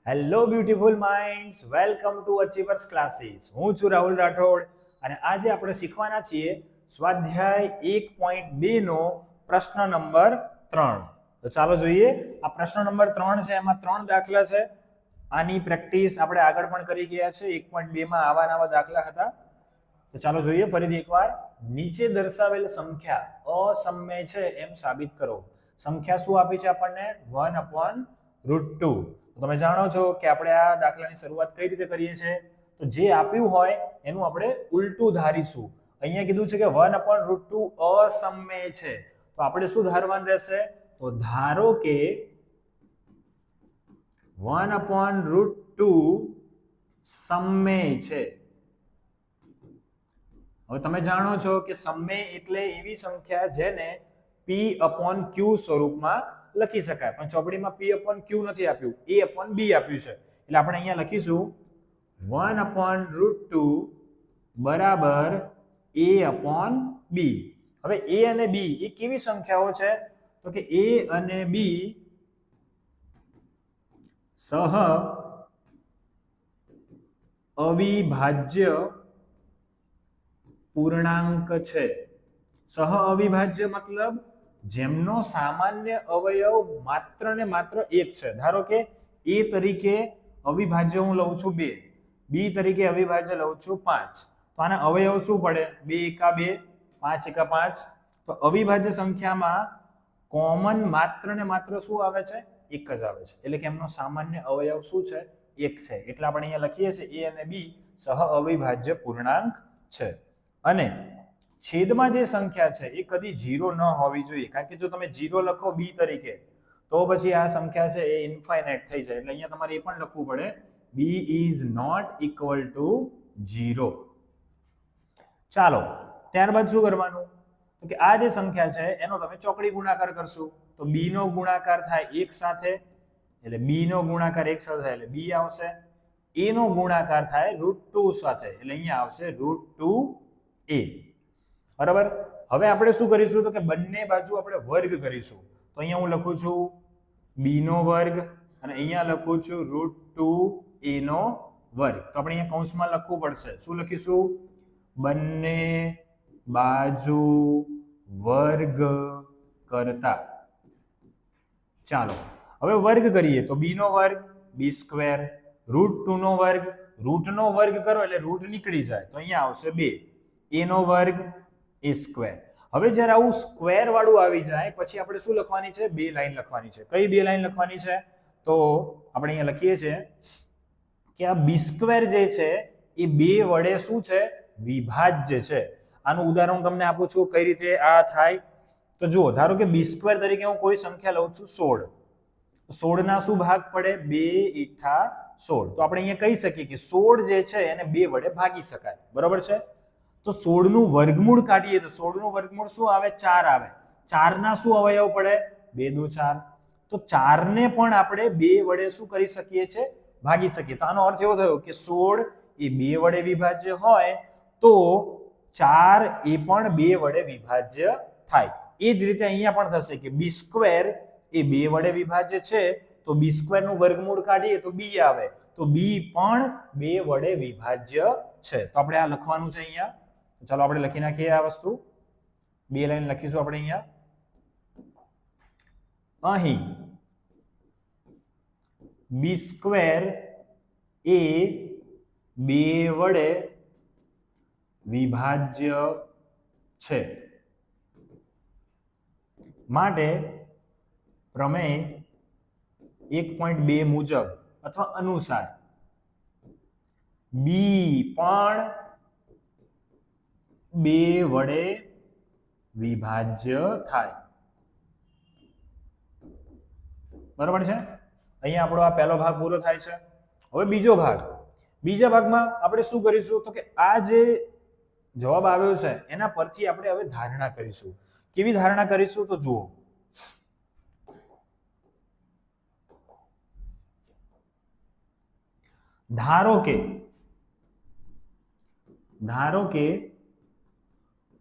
Hello beautiful minds, welcome to achievers classes. હું છું રાહુલ રાઠોડ અને આજે આપણે શીખવાના છીએ સ્વાધ્યાય 1.2 નો પ્રશ્ન નંબર 3. તો ચાલો જોઈએ. આ પ્રશ્ન નંબર 3 છે, એમાં 3 દાખલા છે. આની પ્રેક્ટિસ આપણે આગળ પણ કરી ગયા છે. 1.2 માં આવા નવા દાખલા હતા. તો ચાલો જોઈએ ફરીથી એકવાર. નીચે દર્શાવેલ સંખ્યા અસમય છે એમ સાબિત કરો. સંખ્યા શું આપી છે આપણને? 1/√2. તો તમે જાણો છો કે આપણે આ દાખલાની શરૂઆત કઈ રીતે કરીએ છીએ? તો જે આપ્યું હોય એનું આપણે ઉલટું ધારીશું. અહીંયા કીધું છે કે 1/√2 અસમય છે, તો આપણે શું ધારવાનું રહેશે? તો ધારો કે 1/√2 સમય છે. હવે તમે જાણો છો કે સમય એટલે એવી સંખ્યા જેને p/q સ્વરૂપમાં લખી શકાય, પણ ચોપડીમાં p/q નથી આપ્યું, a/b આપ્યું છે. એટલે આપણે અહીંયા લખીશું 1/√2 બરાબર a/b. હવે a અને b એ કેવી સંખ્યાઓ છે? તો કે a અને b સહ અવિભાજ્ય પૂર્ણાંક છે. સહ અવિભાજ્ય મતલબ જેમનો સામાન્ય અવયવ માત્ર ને માત્ર એક છે. ધારો કે a તરીકે અવિભાજ્ય હું લઉં છું 2, b તરીકે અવિભાજ્ય લઉં છું 5. તો આના અવયવ શું પડે? 2 એકા 2, 5 એકા 5. તો અવિભાજ્ય સંખ્યામાં કોમન માત્ર ને માત્ર શું આવે છે? એક જ આવે છે. એટલે કે એમનો સામાન્ય અવયવ શું છે? એક છે. એટલે આપણે અહીંયા લખીએ છીએ a અને b સહ અવિભાજ્ય પૂર્ણાંક છે. અને છેદમાં જે સંખ્યા છે એ કદી 0 ન હોવી જોઈએ, કારણ કે જો તમે 0 લખો b તરીકે તો પછી આ સંખ્યા છે એ ઇન્ફાઇનાઇટ થઈ જાય. એટલે અહીંયા તમારે એ પણ લખવું પડે b is not equal to 0. ચાલો, ત્યારબાદ શું કરવાનું? તો કે આ જે સંખ્યા છે એનો તમે ચોકડી ગુણાકાર કરશો. તો b નો ગુણાકાર થાય 1 સાથે, એટલે b નો ગુણાકાર 1 સાથે થાય એટલે b આવશે. a નો ગુણાકાર થાય √2 સાથે, એટલે અહીંયા આવશે √2a. બરાબર. હવે આપણે શું કરીશું? તો કે બંને બાજુ આપણે વર્ગ કરીશું. તો અહીંયા હું લખું છું b નો વર્ગ અને અહીંયા લખું છું √2a નો વર્ગ. તો આપણે અહીંયા કૌંસમાં લખવું પડશે. શું લખીશું? બંને બાજુ વર્ગ કરતા. ચાલો હવે વર્ગ કરીએ તો b નો વર્ગ b², √2 નો વર્ગ, રૂટ નો વર્ગ કરો એટલે રૂટ નીકળી જાય તો અહીંયા આવશે 2. a નો વર્ગ a². હવે જ્યારે આવું સ્ક્વેર વાળું આવી જાય પછી આપણે શું લખવાની છે? 2 લાઈન લખવાની છે. કઈ 2 લાઈન લખવાની છે? તો આપણે અહીંયા લખીએ છીએ કે આ b² જે છે એ 2 વડે શું છે? વિભાજ્ય છે. આનું ઉદાહરણ તમને આપું છું કઈ રીતે આ થાય. તો જુઓ, ધારો કે b² તરીકે હું કોઈ સંખ્યા લઉં છું 16. 16 ના શું ભાગ પડે? 2 * 16. તો આપણે અહીંયા કહી શકીએ કે 16 જે છે એને 2 વડે ભાગી શકાય. બરાબર છે. તો 16 નું વર્ગમૂળ કાઢીએ તો 16 નું વર્ગમૂળ શું આવે? 4 આવે. 4 ના શું અવયવ પડે? 2 દુ 4. તો 4 ને પણ આપણે 2 વડે શું કરી શકીએ છે? ભાગી શકીએ. તો આનો અર્થ એવો થયો કે 16 એ 2 વડે વિભાજ્ય હોય તો 4 એ પણ 2 વડે વિભાજ્ય થાય. એ જ રીતે અહીંયા પણ થશે કે b² એ 2 વડે વિભાજ્ય છે, તો b² નું વર્ગમૂળ કાઢીએ તો b આવે. તો b પણ 2 વડે વિભાજ્ય છે. તો આપણે આ લખવાનું છે અહીંયા. ચાલો આપણે લખી નાખીએ આ વસ્તુ. 2 લાઈન લખીશું આપણે અહીંયા. અહીં b² એ 2 વડે વિભાજ્ય છે. માટે પ્રમેય 1.2 મુજબ અથવા અનુસાર b પણ 2 વડે વિભાજ્ય થાય. બરાબર છે. અહીંયા આપણો આ પહેલો ભાગ પૂરો થાય છે. હવે બીજો ભાગ. બીજા ભાગમાં આપણે શું કરીશું? તો કે આ જે જવાબ આવ્યો છે એના પરથી આપણે હવે ધારણા કરીશું. કેવી ધારણા કરીશું? તો જુઓ, ધારો કે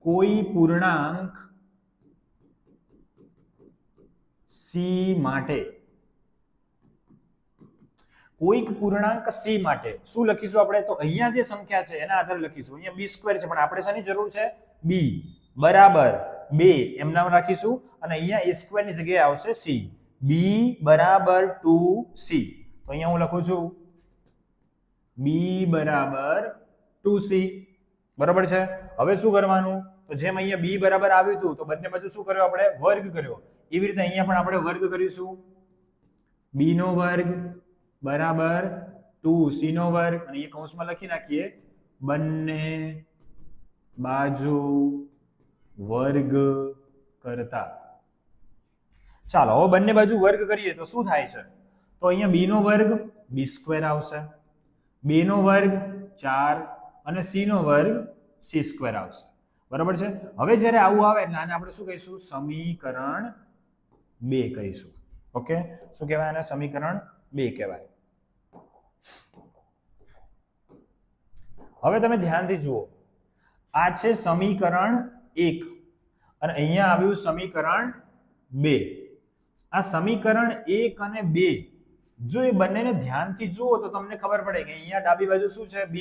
કોઈ પૂર્ણાંક c માટે કોઈક પૂર્ણાંક c માટે શું લખીશું આપણે? તો અહીંયા જે સંખ્યા છે એના આધારે લખીશું. અહીંયા b² છે, પણ આપણે શાની જરૂર છે? b બરાબર 2 એમ નામ રાખીશું, અને અહીંયા a² ની જગ્યાએ આવશે c. b બરાબર 2c. તો અહીંયા હું લખું છું b બરાબર 2c. બરાબર છે. હવે શું કરવાનું? તો જેમ અહીંયા b બરાબર આવ્યું હતું તો બંને બાજુ શું કર્યો આપણે? વર્ગ કર્યો. એવી રીતે અહીંયા પણ આપણે વર્ગ કરીશું. b નો વર્ગ બરાબર 2c નો વર્ગ, અને એ કૌંસમાં લખી નાખીએ બંને બાજુ વર્ગ કરતા. ચાલો હવે બંને બાજુ વર્ગ કરીએ તો શું થાય છે? તો અહીંયા b નો વર્ગ b² આવશે, 2 નો વર્ગ 4 અને c નો વર્ગ c² આવશે. બરાબર છે. હવે જ્યારે આવું આવે એટલે આને આપણે શું કહીશું? સમીકરણ 2 કહીશું. ઓકે, શું કહેવાય આને? સમીકરણ 2 કહેવાય. હવે તમે ધ્યાનથી જુઓ, આ છે સમીકરણ 1 અને અહીંયા આવ્યું સમીકરણ 2. આ સમીકરણ 1 અને 2 જો એ બંનેને ધ્યાનથી જુઓ તો તમને ખબર પડે કે અહીંયા ડાબી બાજુ શું છે? b².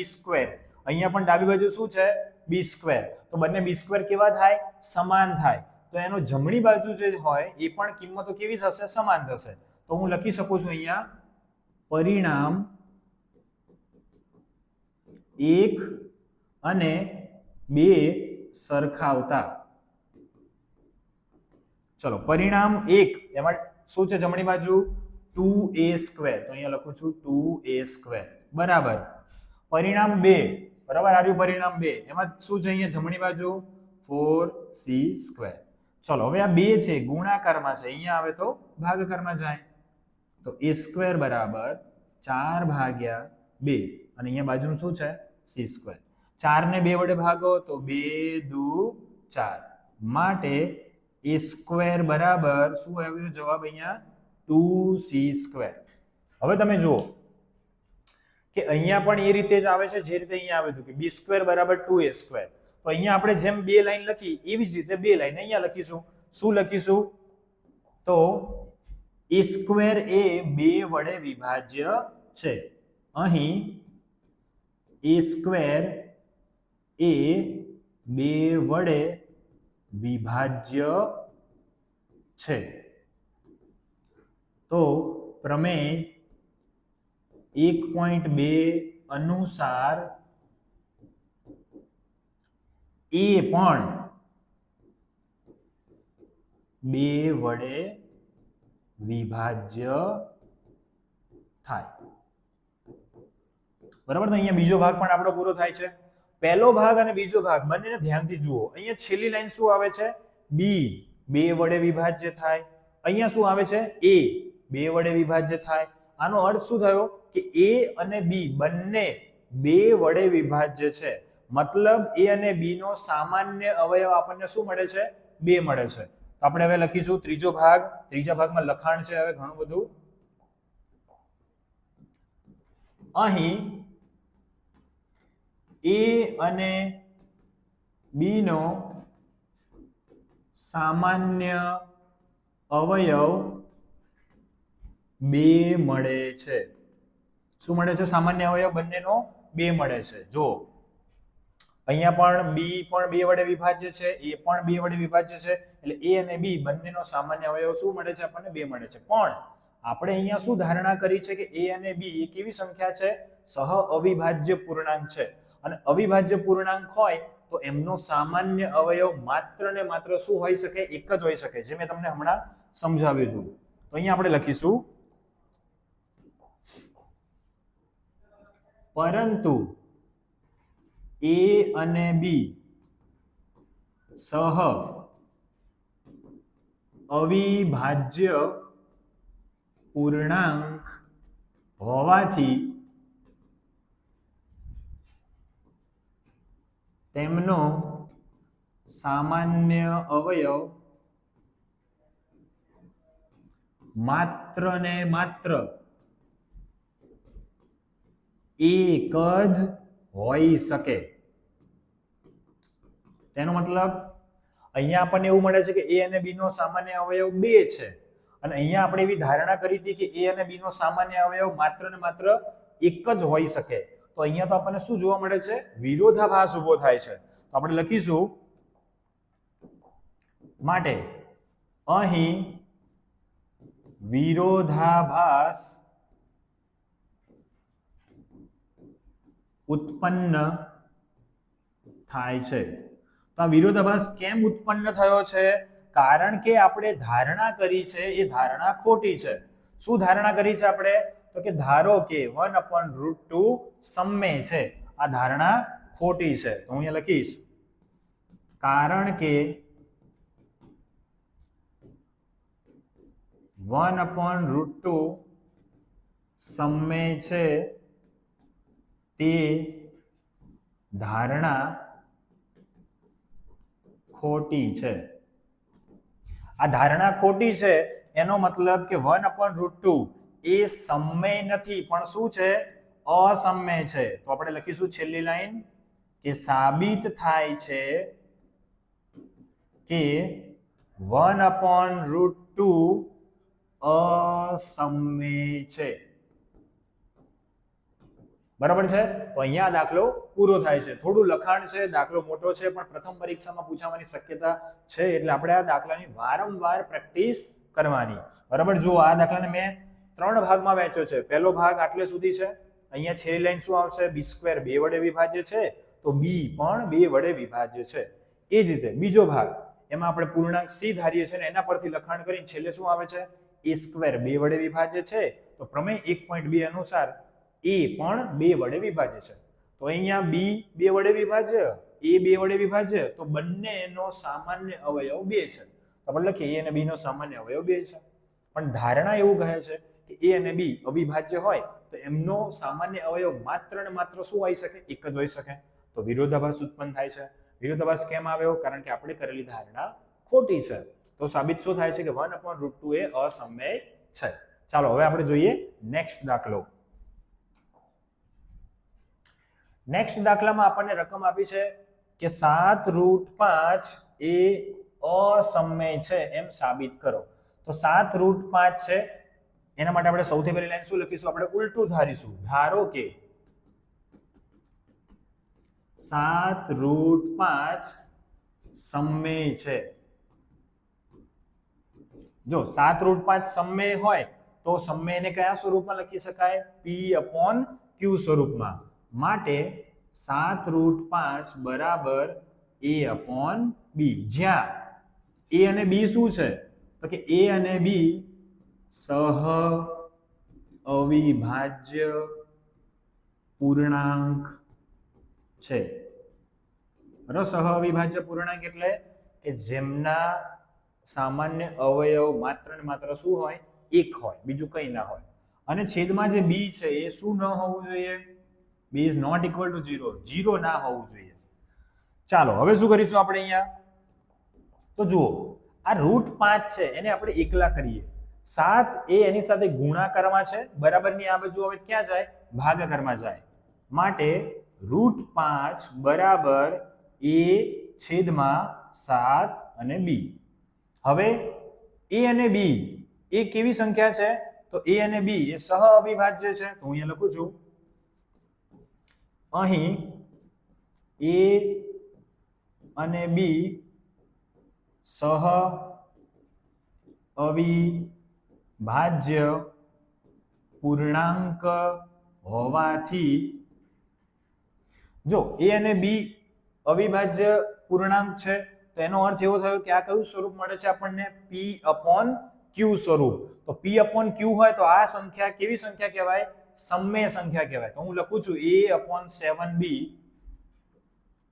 અહીંયા પણ ડાબી બાજુ શું છે? b². તો બંને b² કેવા થાય? સમાન થાય. તો એનો જમણી બાજુ જે હોય એ પણ કિંમતો કેવી થશે? સમાન થશે. તો હું લખી શકું છું અહીંયા પરિણામ 1 અને 2 સરખાવતા. ચલો, પરિણામ 1 એમાં શું છે જમણી બાજુ? 2a². તો અહીંયા લખું છું 2a² બરાબર. પરિણામ 2 બરાબર, આવ્યું પરિણામ 2 એમાં શું છે અહીંયા જમણી બાજુ? 4c². ચલો, હવે આ 2 છે ગુણાકારમાં છે, અહીંયા આવે તો ભાગાકારમાં જાય. તો a² બરાબર 4/2 અને અહીંયા બાજુનું શું છે? c². 4 ને 2 વડે ભાગો તો 2 દુ 4, માટે a² બરાબર શું આવ્યું જવાબ અહીંયા? 2c². હવે તમે જુઓ કે અહીંયા પણ એ રીતે જ આવે છે જે રીતે અહીંયા આવ્યું હતું કે b² બરાબર 2a². તો અહીંયા આપણે જેમ 2 લાઈન લખી એવી જ રીતે 2 લાઈન અહીંયા લખીશું. શું લખીશું? તો a² એ 2 વડે વિભાજ્ય છે. અહીં a² એ 2 વડે વિભાજ્ય છે. તો પ્રમેય 1.2 અનુસાર એ પણ 2 વડે વિભાજ્ય થાય. બરાબર. તો અહીંયા બીજો ભાગ પણ આપણો પૂરો થાય છે. પહેલો ભાગ અને બીજો ભાગ બંનેને ધ્યાનથી જુઓ. અહીંયા છેલ્લી લાઈન શું આવે છે? b 2 વડે વિભાજ્ય થાય. અહીંયા શું આવે છે? a 2 વડે વિભાજ્ય થાય. આનો અર્થ શું થયો? કે a અને b બંને 2 વડે વિભાજ્ય છે. મતલબ a અને b નો સામાન્ય અવયવ આપણને શું મળે છે? 2 મળે છે. તો આપણે હવે લખીશું ત્રીજો ભાગ. ત્રીજા ભાગમાં લખાણ છે હવે ઘણું બધું. અહીં a અને b નો સામાન્ય અવયવ 2 મળે છે. શું મળે છે? સામાન્ય અવયવ બંનેનો 2 મળે છે. જો અહીંયા પણ b પણ 2 વડે વિભાજ્ય છે, a પણ 2 વડે વિભાજ્ય છે, એટલે a અને b બંનેનો સામાન્ય અવયવ શું મળે છે? આપણને 2 મળે છે. પણ આપણે અહીંયા શું ધારણા કરી છે કે a અને b એ કેવી સંખ્યા છે? સહ અવિભાજ્ય પૂર્ણાંક છે. અને અવિભાજ્ય પૂર્ણાંક હોય તો એમનો સામાન્ય અવયવ માત્ર ને માત્ર શું હોઈ શકે? એક જ હોઈ શકે, જે મેં તમને હમણાં સમજાવ્યું હતું. તો અહીંયા આપણે લખીશું પરંતુ a અને b સહ અવિભાજ્ય પૂર્ણાંક હોવાથી તેમનો સામાન્ય અવયવ માત્ર ને માત્ર એક જ હોઈ શકે. તેનો મતલબ અહીંયા આપણને એવું મળે છે કે a અને b નો સામાન્ય અવયવ 2 છે અને અહીંયા આપણે એવી ધારણા કરી હતી કે એ અને બી નો સામાન્ય અવયવ માત્ર ને માત્ર એક જ હોઈ શકે. તો અહીંયા તો આપણને શું જોવા મળે છે? વિરોધાભાસ ઉભો થાય છે. તો આપણે લખીશું માટે અહીં વિરોધાભાસ ઉત્પન્ન થાય છે. તો આ વિરોધાભાસ કેમ ઉત્પન્ન થયો છે? કારણ કે આપણે ધારણા કરી છે એ ધારણા ખોટી છે. શું ધારણા કરી છે આપણે? તો કે ધારો કે 1/√2 સમમેય છે. આ ધારણા ખોટી છે. તો હું અહીંયા લખીશ કારણ કે 1/√2 સમમેય છે તે ધારણા ખોટી છે. આ ધારણા ખોટી છે એનો મતલબ કે 1/√2 એ સમમેય નથી પણ શું છે? અસમમેય છે. તો આપણે લખીશું છેલ્લી લાઈન કે સાબિત થાય છે કે 1/√2 અસમમેય છે. બરાબર છે? તો અહીંયા દાખલો પૂરો થાય છે. થોડું લખાણ છે, દાખલો મોટો છે, પણ પ્રથમ પરીક્ષામાં પૂછાવાની શક્યતા છે એટલે આપણે આ દાખલાની વારંવાર પ્રેક્ટિસ કરવાની. બરાબર? જો આ દાખલાને મેં 3 ભાગમાં વહેંચ્યો છે. પહેલો ભાગ આટલે સુધી છે. અહીંયા છેલ્લી લાઈન શું આવશે? b² 2 વડે વિભાજ્ય છે તો b પણ 2 વડે વિભાજ્ય છે. એ જ રીતે બીજો ભાગ એમાં આપણે પૂર્ણાંક c ધારીએ છીએ ને એના પરથી લખાણ કરીને છેલ્લે શું આવે છે? a² 2 વડે વિભાજ્ય છે તો પ્રમેય 1.2 અનુસાર a પણ 2 વડે વિભાજ્ય છે. તો અહીંયા b 2 વડે વિભાજ્ય, a 2 વડે વિભાજ્ય, તો બંનેનો સામાન્ય અવયવ 2 છે. તો આપણે લખીએ a અને b નો સામાન્ય અવયવ 2 છે. પણ ધારણા એવું કહે છે કે a અને b અવિભાજ્ય હોય તો એમનો સામાન્ય અવયવ માત્ર ને માત્ર શું હોઈ શકે? એક જ હોઈ શકે. તો વિરોધાભાસ ઉત્પન્ન થાય છે. વિરોધાભાસ કેમ આવ્યો? કારણ કે આપણે કરેલી ધારણા ખોટી છે. તો સાબિત શું થાય છે કે 1/√2 એ અસમમેય છે. ચાલો હવે આપણે જોઈએ નેક્સ્ટ દાખલો. નેક્સ્ટ દાખલામાં આપણને રકમ આપી છે કે 7√5 એ અસમમેય છે એમ સાબિત કરો. તો 7√5 છે એના માટે આપણે સૌથી પહેલી લાઈન શું લખીશું? આપણે ઉલટું ધારીશું. ધારો કે 7√5 સમમેય છે. જો 7√5 સમમેય હોય તો સમમેયને કયા સ્વરૂપમાં લખી શકાય? p/q સ્વરૂપમાં. માટે 7√5 બરાબર a/b. જ્યાં a અને b શું છે? તો કે a અને b સહ અવિભાજ્ય પૂર્ણાંક છે. બરાબર? સહ અવિભાજ્ય પૂર્ણાંક એટલે કે જેમના સામાન્ય અવયવ માત્ર ને માત્ર શું હોય? એક હોય, બીજું કંઈ ના હોય. અને છેદમાં જે b છે એ શું ન હોવું જોઈએ? b is not equal to 0. 0 ના હોવું જોઈએ. ચાલો હવે શું કરીશું આપણે અહીંયા? તો જુઓ આ √5 છે એને આપણે એકલા કરીએ. 7 એ એની સાથે ગુણાકારમાં છે, બરાબરની આ બાજુ હવે ક્યાં જાય? ભાગાકારમાં જાય. માટે √5 બરાબર a/7 અને b. હવે a અને b એ કેવી સંખ્યા છે? તો a અને b એ સહ અવિભાજ્ય છે. તો હું અહીંયા લખું છું અહીં a અને b સહ અવિભાજ્ય પૂર્ણાંક હોવાથી જો a અને b અવિભાજ્ય પૂર્ણાંક છે તો એનો અર્થ એવો થયો કે આ કયું સ્વરૂપ મળે છે આપણને? p/q સ્વરૂપ. તો p/q હોય તો આ સંખ્યા કેવી સંખ્યા કહેવાય? સમમેય સંખ્યા કહેવાય. તો હું લખું છું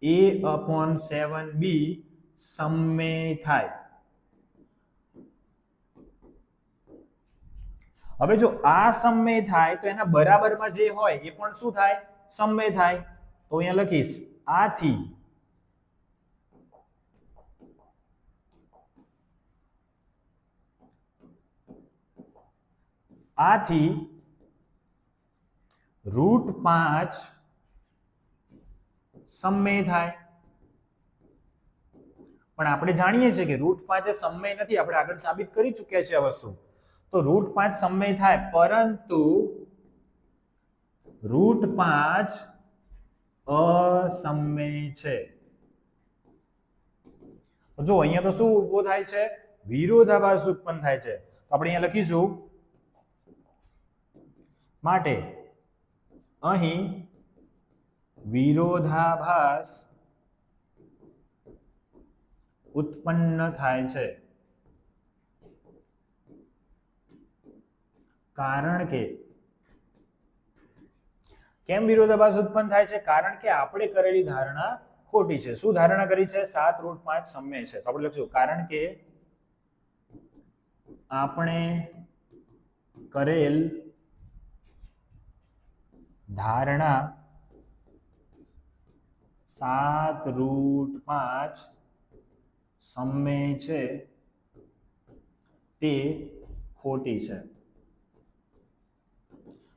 a/7b સમમેય થાય. હવે જો આ સમમેય થાય તો એના બરાબરમાં જે હોય એ પણ શું થાય? સમમેય થાય. તો અહીંયા લખીશ આથી √5 સમમેય થાય. પણ આપણે જાણીએ છીએ કે √5 એ સમમેય નથી. આપણે આગળ સાબિત કરી ચૂક્યા છે આ વસ્તુ. તો √5 સમય થાય, પરંતુ √5 અસમય છે. જો અહીંયા તો શું ઉભો થાય છે? વિરોધાભાસ ઉત્પન્ન થાય છે. તો આપણે અહીંયા લખીશું, માટે અહીં વિરોધાભાસ ઉત્પન્ન થાય છે. કારણ કે કેમ વિરોધાભાસ ઉત્પન્ન થાય છે? કારણ કે આપણે કરેલી ધારણા ખોટી છે. શું ધારણા કરી છે? 7√5 સમય છે. તો આપણે લખીશું, કારણ કે આપણે કરેલ ધારણા 7√5 સમય છે તે ખોટી છે.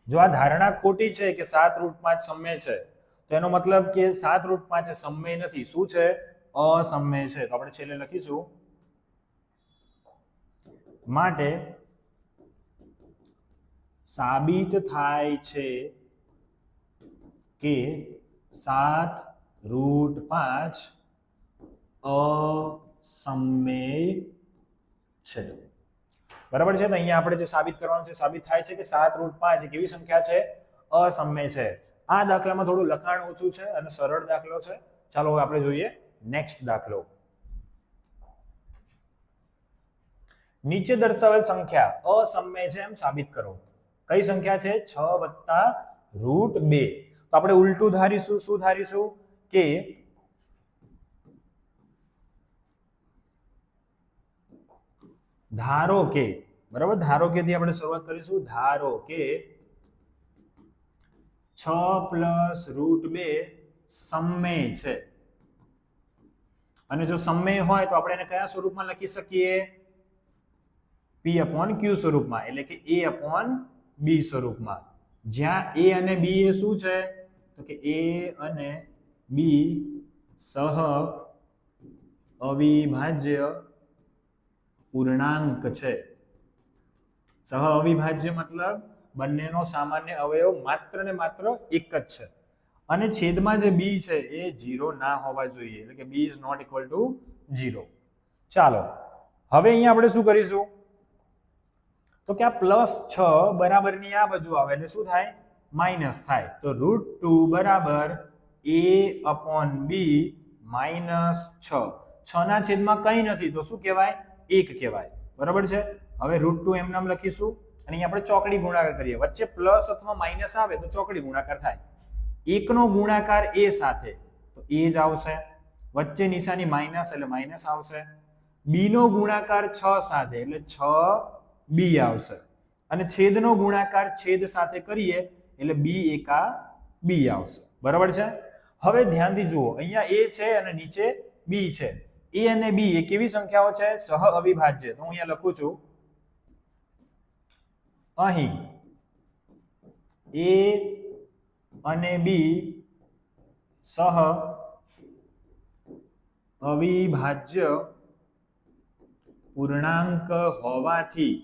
જો આ ધારણા ખોટી છે કે 7√5 સમય છે, તો એનો મતલબ કે 7√5 એ સમય નથી. શું છે? અસમય છે. તો આપણે છેલ્લે લખીશું, માટે સાબિત થાય છે કે 7√5 અસમય છે. બરાબર છે? તો અહીંયા આપણે જે સાબિત કરવાનું છે, સાબિત થાય છે કે 7√5 એ કેવી સંખ્યા છે? અસમય છે. આ દાખલામાં થોડું લખાણ ઓછું છે અને સરળ દાખલો છે. ચાલો હવે આપણે જોઈએ નેક્સ્ટ દાખલો. નીચે દર્શાવેલ સંખ્યા અસમય છે એમ સાબિત કરો. કઈ સંખ્યા છે? 6 + √2. તો આપણે ઉલટું ધારીશું. શું ધારીશું? કે ધારો કે, બરાબર, ધારો કે થી આપણે શરૂઆત કરીશું. ધારો કે 6 + √2 સમય છે. અને જો સમય હોય તો આપણે એને કયા સ્વરૂપમાં લખી શકીએ? P/Q સ્વરૂપમાં, એટલે કે A/B સ્વરૂપમાં. જ્યાં A અને B એ શું છે? તો કે A અને B સહ અવિભાજ્ય પૂર્ણાંક છે. સહ અવિભાજ્ય મતલબ બંનેનો સામાન્ય અવયવ માત્ર ને માત્ર એક જ છે. અને છેદમાં જે B છે એ 0 ના હોવા જોઈએ, એટલે કે B is not equal to 0. ચાલો હવે અહીંયા આપણે શું કરીશું? તો કે આ +6 બરાબરની આ બાજુ આવે એટલે શું થાય? માઇનસ થાય. તો √2 બરાબર A/B -6. 6 ના છેદમાં કંઈ નથી તો શું કહેવાય? 1 કહેવાય. બરાબર છે? હવે √2 એમ નામ લખીશું અને અહીંયા આપણે ચોકડી ગુણાકાર કરીએ. વચ્ચે પ્લસ અથવા માઇનસ આવે તો ચોકડી ગુણાકાર થાય. 1 નો ગુણાકાર A સાથે તો A જ આવશે. વચ્ચે નિશાની માઇનસ એટલે માઇનસ આવશે. B નો ગુણાકાર 6 સાથે એટલે 6B આવશે. અને છેદનો ગુણાકાર છેદ સાથે કરીએ એટલે B એકા B આવશે. બરાબર છે? હવે ધ્યાનથી જુઓ, અહીંયા A છે અને નીચે B છે. A અને B એ કેવી સંખ્યાઓ છે? સહ અવિભાજ્ય. તો હું અહીંયા લખું છું, અહીં A અને B સહ અવિભાજ્ય પૂર્ણાંક હોવાથી,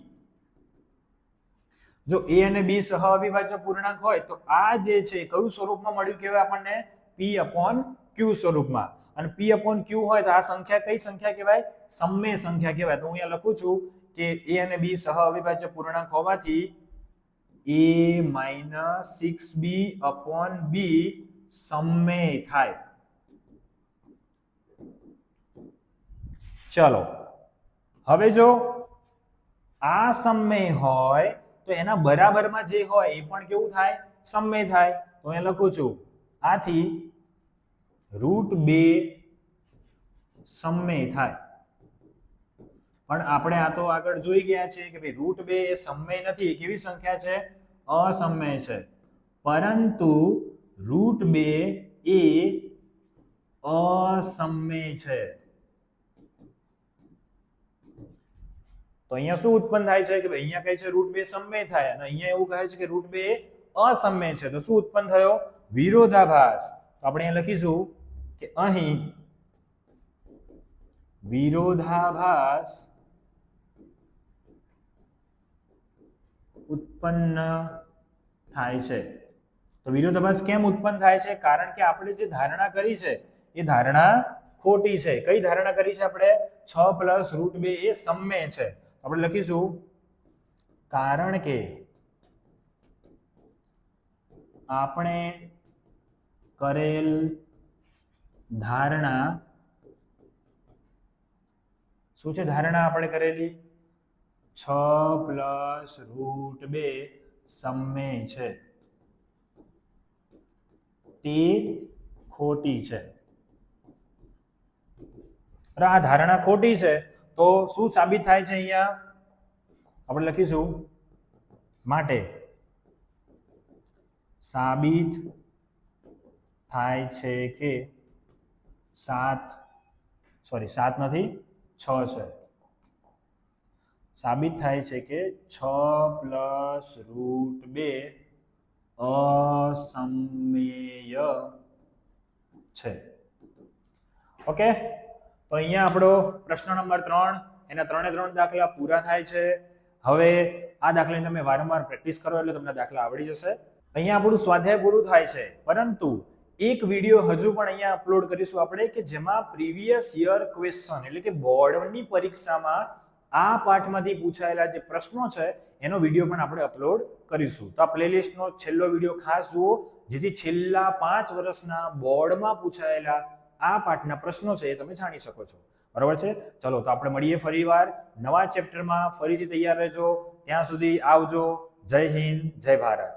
જો A અને B સહ અવિભાજ્ય પૂર્ણાંક હોય તો આ જે છે કયું સ્વરૂપમાં મળ્યું કહેવાય આપણને? P/Q સ્વરૂપમાં. અને P/Q હોય તો આ સંખ્યા કઈ સંખ્યા કહેવાય? સમય સંખ્યા કહેવાય. તો હું અહીંયા લખું છું કે A અને B સહ અવિભાજ્ય પૂર્ણાંક હોવાથી A - 6B/B સમય થાય. ચલો હવે જો આ સમય હોય તો એના બરાબરમાં જે હોય એ પણ કેવું થાય? સમય થાય. તો અહીંયા લખું છું, આથી √2 સમય થાય. પણ આપણે આ તો આગળ જોઈ ગયા છે કે ભાઈ √2 એ સમય નથી. કેવી સંખ્યા છે? અસમય છે. પરંતુ √2 એ અસમય છે. તો અહીંયા શું ઉત્પન્ન થાય છે કે ભાઈ અહીંયા કહે છે √2 સમય થાય અને અહીંયા એવું કહે છે કે √2 એ અસમય છે. તો શું ઉત્પન્ન થયો? વિરોધાભાસ. તો આપણે અહીંયા લખીશું કે અહીં વિરોધાભાસ ઉત્પન્ન થાય છે. તો વિરોધાભાસ કેમ ઉત્પન્ન થાય છે? કારણ કે આપણે જે ધારણા કરી છે એ ધારણા ખોટી છે. કઈ ધારણા કરી છે આપણે? 6 + √2 એ સમમેય છે. આપણે લખીશું કારણ કે આપણે કરેલ ધારણા શું છે? ધારણા આપણે કરેલી 6 + √2 સમમેય છે તે ખોટી છે. આ ધારણા ખોટી છે તો શું સાબિત થાય છે? અહીંયા આપણે લખીશું માટે સાબિત થાય છે કે 7 નથી 6 છે. સાબિત થાય છે કે 6 + √2 અસમમેય છે. ઓકે, તો અહીંયા આપણો પ્રશ્ન નંબર 3 એના 3 દાખલા પૂરા થાય છે. હવે આ દાખલાની તમે વારંવાર પ્રેક્ટિસ કરો એટલે તમને દાખલા આવડી જશે. અહીંયા આપણું સ્વાધ્યાય પૂરું થાય છે, પરંતુ એક વિડીયો હજુ પણ અહીંયા અપલોડ કરીશું આપણે કે જેમાં પ્રીવિયસ યર ક્વેશ્ચન એટલે કે બોર્ડની પરીક્ષામાં આ પાઠમાંથી પૂછાયેલા જે પ્રશ્નો છે એનો વિડીયો પણ આપણે અપલોડ કરીશું. તો આ પ્લેલિસ્ટનો છેલ્લો વિડીયો ખાસ જુઓ જેથી છેલ્લા 5 વર્ષના બોર્ડમાં પૂછાયેલા આ પાઠના પ્રશ્નો છે એ તમે જાણી શકો છો. બરાબર છે? ચલો તો આપણે મળીએ ફરીવાર નવા ચેપ્ટરમાં. ફરીથી તૈયાર રહેજો. ત્યાં સુધી આવજો. જય હિન્દ, જય ભારત.